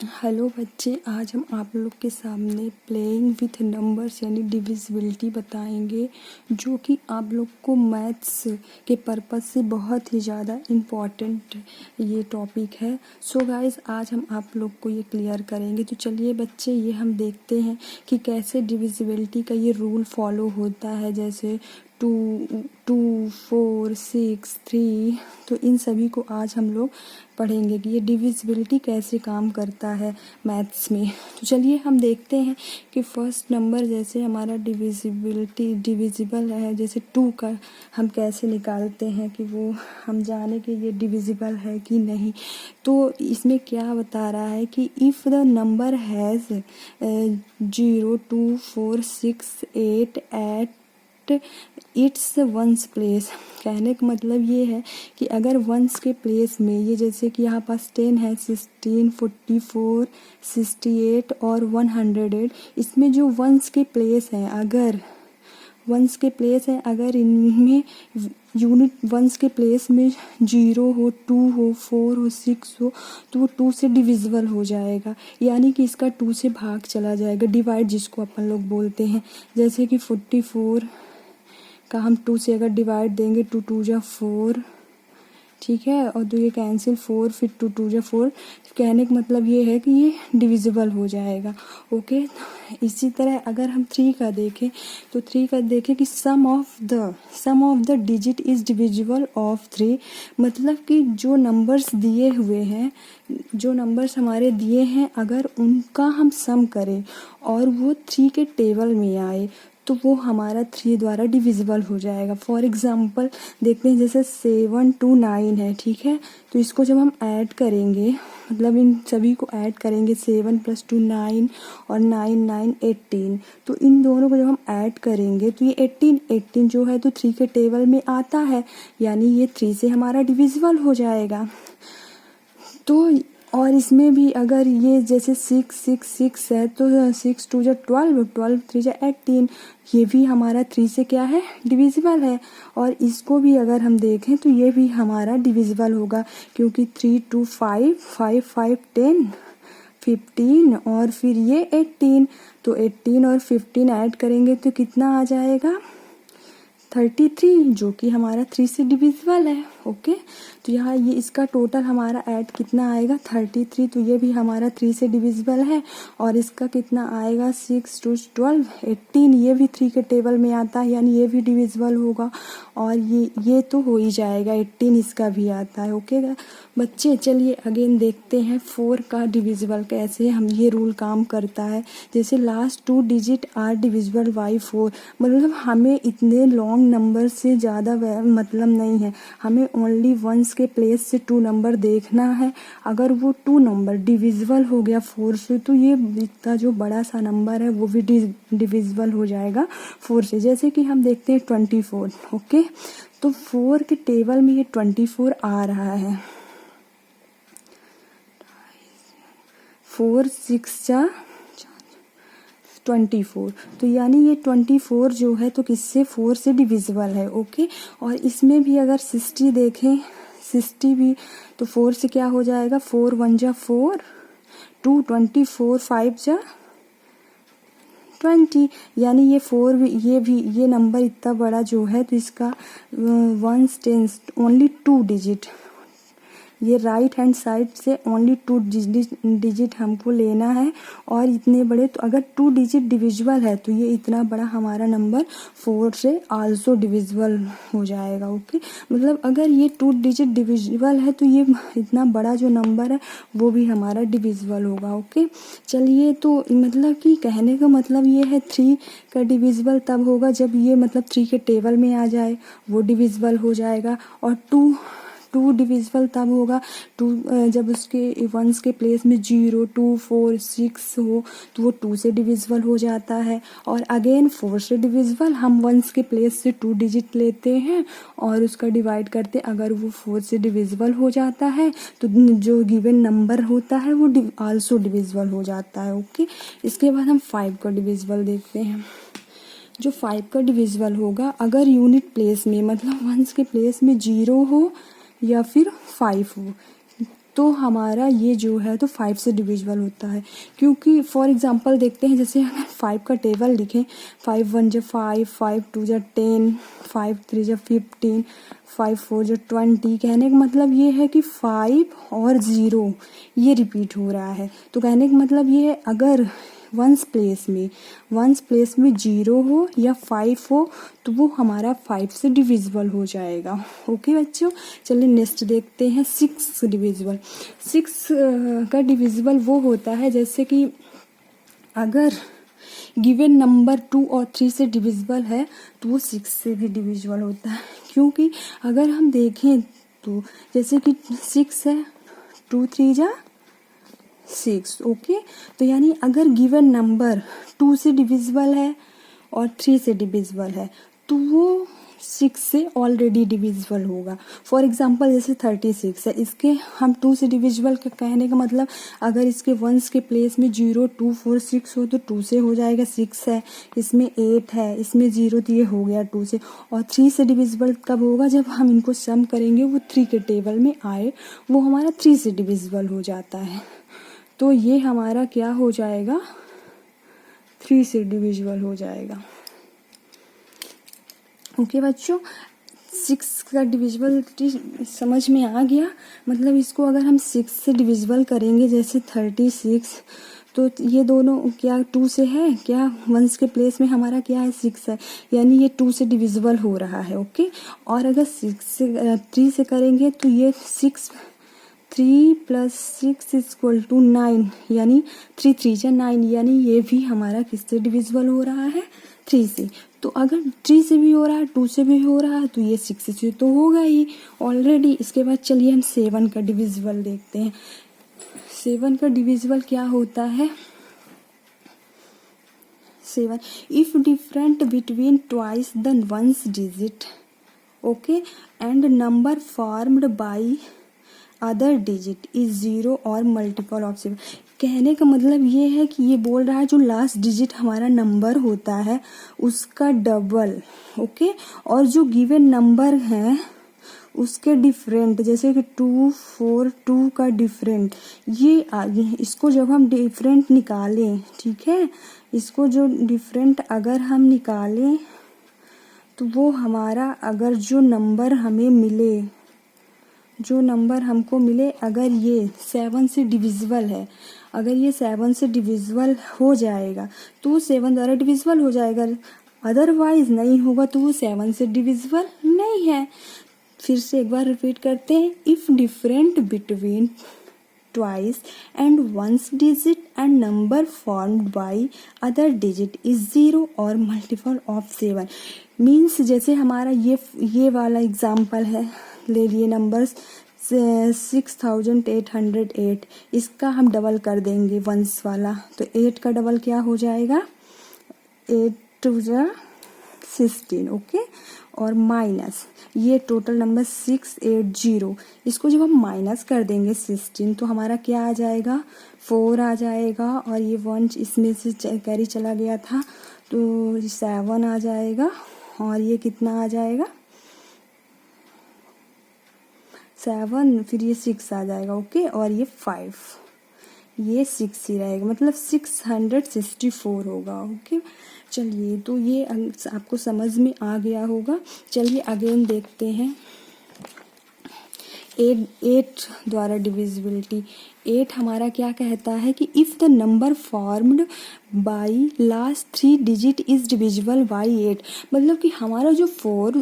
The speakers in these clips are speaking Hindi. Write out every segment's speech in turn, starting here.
हेलो बच्चे, आज हम आप लोग के सामने प्लेइंग विथ नंबर्स यानी डिविजिबिलिटी बताएंगे, जो कि आप लोग को मैथ्स के पर्पस से बहुत ही ज़्यादा इम्पॉर्टेंट ये टॉपिक है। सो गाइस, आज हम आप लोग को ये क्लियर करेंगे। तो चलिए बच्चे, ये हम देखते हैं कि कैसे डिविजिबिलिटी का ये रूल फॉलो होता है, जैसे 2, 4, 6, 3। तो इन सभी को आज हम लोग पढ़ेंगे कि ये डिविजिबिलिटी कैसे काम करता है मैथ्स में। तो चलिए हम देखते हैं कि फर्स्ट नंबर जैसे हमारा डिविजिबल है, जैसे 2 का हम कैसे निकालते हैं कि वो हम जाने कि ये डिविजिबल है कि नहीं। तो इसमें क्या बता रहा है कि if the number has 0, 2, 4, 6, 8 at its ones place. कहने का मतलब ये है कि अगर वंस के प्लेस में, ये जैसे कि यहाँ पास 10 है, 16, 44, 68 और 108, इसमें जो वंस के प्लेस हैं, अगर इनमें यूनिट वंस के प्लेस में 0 हो, 2 हो, 4 हो, 6 हो, तो वो 2 से डिविजिबल हो जाएगा, यानी कि इसका 2 से भाग चला जाएगा, डिवाइड जिसको अपन लोग बोलते हैं। जैसे कि 44 का हम 2 से अगर डिवाइड देंगे, 2 2 जा 4, ठीक है, और तो ये कैंसिल 4, फिर 2 2 जा 4। कहने का मतलब ये है कि ये डिविजिबल हो जाएगा। ओके, इसी तरह अगर हम 3 का देखें, तो 3 का देखें कि sum of the digit is divisible of 3। मतलब कि जो नंबर्स दिए हुए हैं, जो नंबर्स हमारे दिए हैं, अगर उनका हम सम करें और वो 3 के टेबल में आए, तो वो हमारा 3 द्वारा डिविजिबल हो जाएगा। फॉर एग्ज़ाम्पल देखते हैं, जैसे 7 to 9 है, ठीक है, तो इसको जब हम ऐड करेंगे, मतलब इन सभी को ऐड करेंगे, 7 + 2 9 और 9 9 18, तो इन दोनों को जब हम ऐड करेंगे तो ये 18 जो है तो 3 के टेबल में आता है, यानी ये 3 से हमारा डिविजिबल हो जाएगा। तो और इसमें भी अगर ये जैसे 6 6 6 है, तो 6 2 जा 12, 12 3 जा 18, ये भी हमारा 3 से क्या है, डिविजिबल है। और इसको भी अगर हम देखें तो ये भी हमारा डिविजिबल होगा, क्योंकि 3 2 5 5 5 10 15 और फिर ये 18, तो 18 और 15 ऐड करेंगे तो कितना आ जाएगा, 33, जो कि हमारा 3 से डिविजिबल है। ओके, तो यहाँ ये इसका टोटल हमारा ऐड कितना आएगा, 33, तो ये भी हमारा 3 से डिविजिबल है। और इसका कितना आएगा, 6 2 12 18, ये भी 3 के टेबल में आता है, यानी ये भी डिविजिबल होगा। और ये तो हो ही जाएगा, 18 इसका भी आता है। ओके बच्चे, चलिए अगेन देखते हैं 4 का डिविजिबल कैसे हम ये रूल काम करता है। जैसे last 2 digit are divisible by 4, मतलब हमें इतने लॉन्ग नंबर से ज़्यादा मतलब नहीं है, हमें ओनली वंस के प्लेस से 2 नंबर देखना है। अगर वो 2 नंबर डिविजिबल हो गया 4 से, तो ये इतना जो बड़ा सा नंबर है वो भी डिविजिबल हो जाएगा 4 से। जैसे कि हम देखते हैं 24। ओके, तो 4 के टेबल में ये 24 आ रहा है, 4 6 जा 24, तो यानी ये 24 जो है तो किससे, 4 से डिविजिबल है। ओके, और इसमें भी अगर 60 देखें, 60 भी तो 4 से क्या हो जाएगा, 4 1 जा 4, 2 24, 5 जा 20, यानी ये 4 भी, ये नंबर इतना बड़ा जो है, तो इसका वंस टेंस ओनली 2 डिजिट, ये राइट हैंड साइड से ओनली 2 डिजिट हमको लेना है। और इतने बड़े, तो अगर 2 डिजिट डिविजिबल है तो ये इतना बड़ा हमारा नंबर 4 से आल्सो डिविजिबल हो जाएगा। ओके, मतलब अगर ये 2 डिजिट डिविजिबल है तो ये इतना बड़ा जो नंबर है वो भी हमारा डिविजिबल होगा। ओके, चलिए, तो मतलब कि कहने का मतलब ये है 3 का डिविजिबल तब होगा जब ये मतलब 3 के टेबल में आ जाए, वो डिविजिबल हो जाएगा। और 2 डिविजिबल तब होगा, 2 जब उसके वंस के प्लेस में 0 2 4 6 हो, तो वो 2 से डिविजिबल हो जाता है। और अगेन 4 से डिविजिबल, हम वंस के प्लेस से 2 डिजिट लेते हैं और उसका डिवाइड करते, अगर वो 4 से डिविजिबल हो जाता है तो जो गिवन नंबर होता है वो आल्सो डिविजिबल हो जाता है। ओके, इसके बाद हम 5 का डिविजिबल देखते हैं। जो 5 का डिविजिबल होगा, अगर यूनिट प्लेस में, मतलब वंस के प्लेस में 0 हो या फिर 5 हो, तो हमारा ये जो है तो 5 से डिविजिबल होता है। क्योंकि फॉर एग्जांपल देखते हैं, जैसे अगर 5 का टेबल लिखें, 5 1 जो 5, 5 2 जो 10, 5 3 जो 15, 5 4 जो 20। कहने का मतलब ये है कि 5 और 0 ये रिपीट हो रहा है। तो कहने का मतलब ये है, अगर वंस प्लेस में 0 हो या 5 हो तो वो हमारा 5 से डिविजिबल हो जाएगा। ओके बच्चों, चलिए नेक्स्ट देखते हैं 6 डिविजिबल। 6 का डिविजिबल वो होता है जैसे कि अगर गिवन नंबर 2 और 3 से डिविजिबल है तो वो 6 से भी डिविजिबल होता है। क्योंकि अगर हम देखें तो जैसे कि 6 है, 2 3 जा 6। ओके, तो यानी अगर गिवन नंबर 2 से डिविजिबल है और 3 से डिविजिबल है तो वो 6 से ऑलरेडी डिविजिबल होगा। फॉर एग्जांपल जैसे 36 है, इसके हम 2 से डिविजिबल का कहने का मतलब अगर इसके वंस के प्लेस में 0 2 4 6 हो तो 2 से हो जाएगा। 6 है, इसमें 8 है, इसमें 0 तो ये हो गया 2 से। और 3 से डिविजिबल कब होगा, जब हम इनको सम करेंगे वो 3 के टेबल में आए, वो हमारा 3 से डिविजिबल हो जाता है। तो ये हमारा क्या हो जाएगा, 3 से डिविजिबल हो जाएगा। ओके बच्चों, 6 का डिविजिबलिटी समझ में आ गया। मतलब इसको अगर हम 6 से डिविजिबल करेंगे, जैसे 36, तो ये दोनों क्या 2 से है, क्या वंस के प्लेस में हमारा क्या है 6 है, यानी ये 2 से डिविजिबल हो रहा है। ओके, और अगर 3 से करेंगे तो ये 3 + 6 = 9, यानी 3 3 जा 9, यानी ये भी हमारा किससे डिविजिबल हो रहा है, 3 से। तो अगर 3 से भी हो रहा है, 2 से भी हो रहा है, तो ये 6 से तो होगा ही ऑलरेडी। इसके बाद चलिए हम 7 का डिविजिबल देखते हैं। 7 का डिविजिबल क्या होता है, 7 if different between twice the ones digit, okay, and number formed by other digit is 0 और मल्टीपल ऑफ 7। कहने का मतलब ये है कि ये बोल रहा है जो लास्ट डिजिट हमारा नंबर होता है उसका डबल, ओके, और जो गिवन नंबर है उसके डिफरेंट, जैसे कि 2 4 2 का डिफरेंट, ये आगे इसको जब हम डिफरेंट निकालें, ठीक है, इसको जो डिफरेंट अगर हम निकालें तो वो हमारा अगर जो नंबर हमें मिले, जो नंबर हमको मिले, अगर ये 7 से डिविजिबल है, अगर ये 7 से डिविजिबल हो जाएगा तो वो 7 द्वारा डिविजिबल हो जाएगा, अदरवाइज नहीं होगा तो वो 7 से डिविजिबल नहीं है। फिर से एक बार रिपीट करते हैं, if different between twice and ones digit and number formed by other digit is 0 और मल्टीपल ऑफ 7। मीन्स जैसे हमारा ये वाला एग्जाम्पल है, ले लिए नंबर्स 6808, इसका हम डबल कर देंगे वंस वाला, तो 8 का डबल क्या हो जाएगा, 8 2 जा 16, ओके, और माइनस ये टोटल नंबर 680, इसको जब हम माइनस कर देंगे 16 तो हमारा क्या आ जाएगा, 4 आ जाएगा, और ये 1 इसमें से कैरी चला गया था तो 7 आ जाएगा, और ये कितना आ जाएगा 7, फिर ये 6 आ जाएगा, ओके, और ये 5, ये 6 ही रहेगा, मतलब 664 होगा। ओके, चलिए तो ये आपको समझ में आ गया होगा। चलिए अगेन देखते हैं 8 द्वारा डिविजिबिलिटी। 8 हमारा क्या कहता है कि if the number formed by last 3 digit is divisible by 8, मतलब कि हमारा जो 4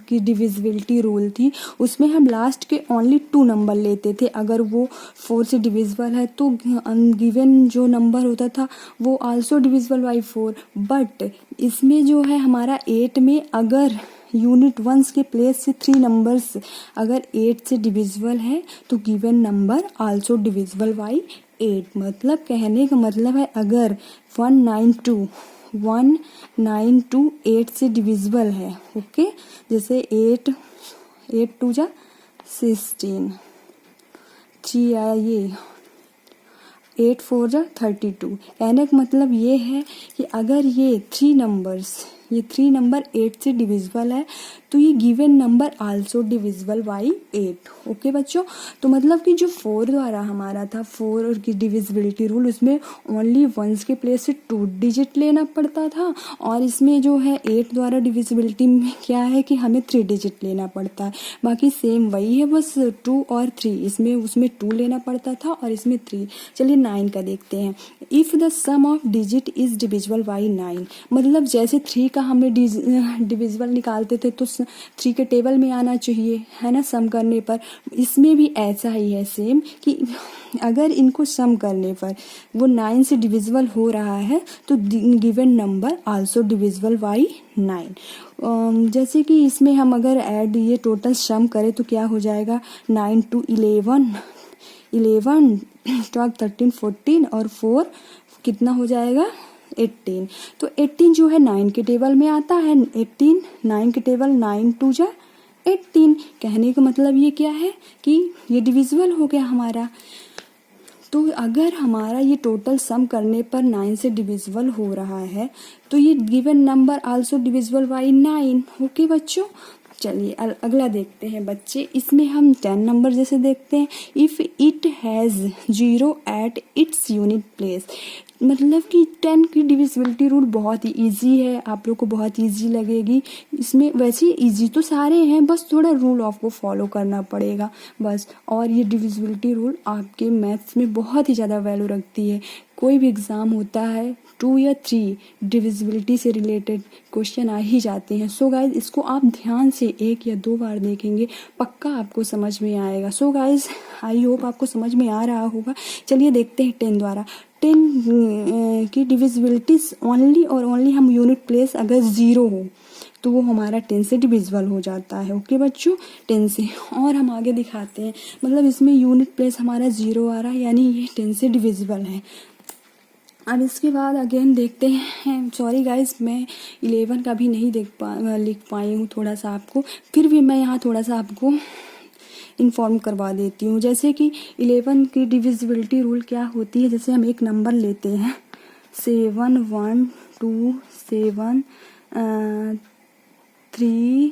की डिविजिबिलिटी रूल थी उसमें हम लास्ट के ओनली 2 नंबर लेते थे, अगर वो 4 से डिविजिबल है तो गिवन जो नंबर होता था वो आल्सो डिविजिबल बाई 4। बट इसमें जो है हमारा 8 में अगर यूनिट वंस के प्लेस से 3 नंबर्स अगर 8 से डिविजिबल है तो given number also divisible by 8। मतलब कहने का मतलब है अगर 192 8 से डिविजिबल है, ओके, जैसे 8 2 जा 16, 3 आया ये 8 4 जा 32। कहने का मतलब ये है कि अगर ये 3 नंबर्स ये 3 नंबर 8 से डिविजिबल है, तो ये given number also divisible by 8। Okay बच्चों, तो मतलब कि जो 4 द्वारा हमारा था 4 और की डिविजिबिलिटी रूल, उसमें ओनली वंस के प्लेस से 2 डिजिट लेना पड़ता था, और इसमें जो है 8 द्वारा डिविजिबिलिटी में क्या है कि हमें 3 डिजिट लेना पड़ता है। बाकी सेम वही है, बस 2 और 3, इसमें उसमें 2 लेना पड़ता था और इसमें 3। चलिए 9 का देखते हैं। If the sum of digit is divisible by 9, मतलब जैसे 3 का हमें डिविजिबल निकालते थे तो 3 के टेबल में आना चाहिए, है ना, सम करने पर। इसमें भी ऐसा ही है सेम कि अगर इनको सम करने पर वो 9 से डिविजिबल हो रहा है तो given number also divisible by 9। जैसे कि इसमें हम अगर ऐड ये टोटल सम करें तो क्या हो जाएगा, 9 to 11, 12, 13, 14 और 4 कितना हो जाएगा, 18। तो 18 जो है 9 के टेबल में आता है, 18 9 के टेबल, 9 2 जा 18। कहने का मतलब ये क्या है कि ये डिविजिबल हो गया हमारा। तो अगर हमारा ये टोटल सम करने पर 9 से डिविजिबल हो रहा है तो ये given number also divisible by 9। Okay बच्चों, चलिए अगला देखते हैं बच्चे। इसमें हम 10 नंबर जैसे देखते हैं। If it has 0 at its unit place, मतलब कि 10 की डिविजिबिलिटी रूल बहुत ही इजी है, आप लोग को बहुत इजी लगेगी। इसमें वैसे इजी तो सारे हैं, बस थोड़ा रूल ऑफ को फॉलो करना पड़ेगा बस। और ये डिविजिबिलिटी रूल आपके मैथ्स में बहुत ही ज़्यादा वैल्यू रखती है। कोई भी एग्ज़ाम होता है 2 या 3 डिविजिबिलिटी से रिलेटेड क्वेश्चन आ ही जाते हैं। सो गाइज इसको आप ध्यान से 1 या 2 बार देखेंगे, पक्का आपको समझ में आएगा। सो गाइज आई होप आपको समझ में आ रहा होगा। चलिए देखते हैं 10 द्वारा। 10 की डिविजिबिलिटीज ओनली और ओनली हम यूनिट प्लेस अगर 0 हो तो वो हमारा 10 से डिविजिबल हो जाता है। ओके बच्चों, 10 से। और हम आगे दिखाते हैं, मतलब इसमें यूनिट प्लेस हमारा 0 आ रहा है, यानी ये 10 से डिविजिबल है। अब इसके बाद अगेन देखते हैं, सॉरी गाइज मैं 11 का भी नहीं लिख पाई हूँ थोड़ा सा आपको, फिर भी मैं यहाँ थोड़ा सा आपको इन्फॉर्म करवा देती हूँ। जैसे कि 11 की डिविजिबिलिटी रूल क्या होती है, जैसे हम एक नंबर लेते हैं 7 1 2 7 3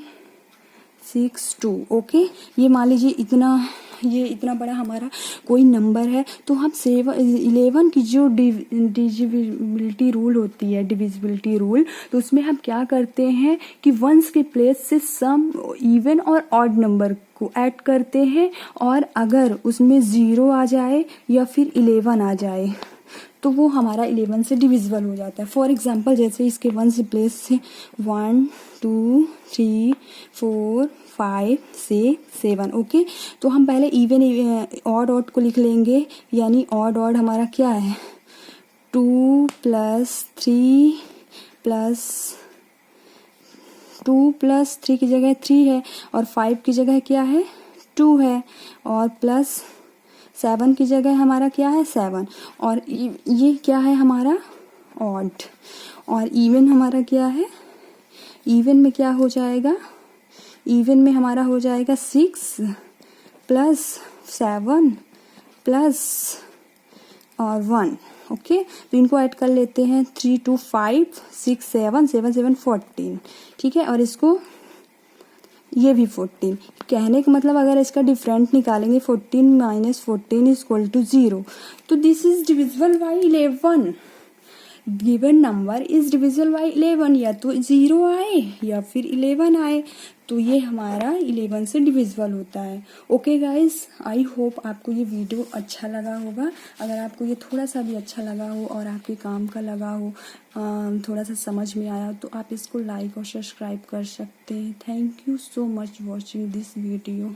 6 2। ओके, ये मान लीजिए इतना बड़ा हमारा कोई नंबर है, तो हम 11 की जो डिविजिबिलिटी रूल होती है, डिविजिबिलिटी रूल, तो उसमें हम क्या करते हैं कि वंस के प्लेस से सम इवन और ऑड नंबर को ऐड करते हैं, और अगर उसमें 0 आ जाए या फिर 11 आ जाए तो वो हमारा 11 से डिविजिबल हो जाता है। फॉर एग्जांपल जैसे इसके 1 से प्लेस से 1 2 3 4 5 6 7। ओके, तो हम पहले इवन ऑड को लिख लेंगे, यानी ऑड हमारा क्या है 2 + 3 + 3 की जगह 3 है, और 5 की जगह क्या है 2 है, और प्लस 7 की जगह हमारा क्या है 7, और ये क्या है हमारा ऑड, और इवन हमारा क्या है, इवन में क्या हो जाएगा, इवन में हमारा हो जाएगा 6 + 7 + और 1। ओके, तो इनको ऐड कर लेते हैं 3 2 5 6 7 7 7 14। ठीक है, और इसको ये भी 14। कहने का मतलब अगर इसका डिफरेंट निकालेंगे 14 - 14 = 0, तो this is divisible by 11। Given number is divisible by 11, या तो 0 आए या फिर 11 आए, तो ये हमारा 11 से डिविजिबल होता है। ओके गाइज, आई होप आपको ये वीडियो अच्छा लगा होगा। अगर आपको ये थोड़ा सा भी अच्छा लगा हो और आपके काम का लगा हो, थोड़ा सा समझ में आया, तो आप इसको लाइक और सब्सक्राइब कर सकते हैं। Thank you so much watching this video.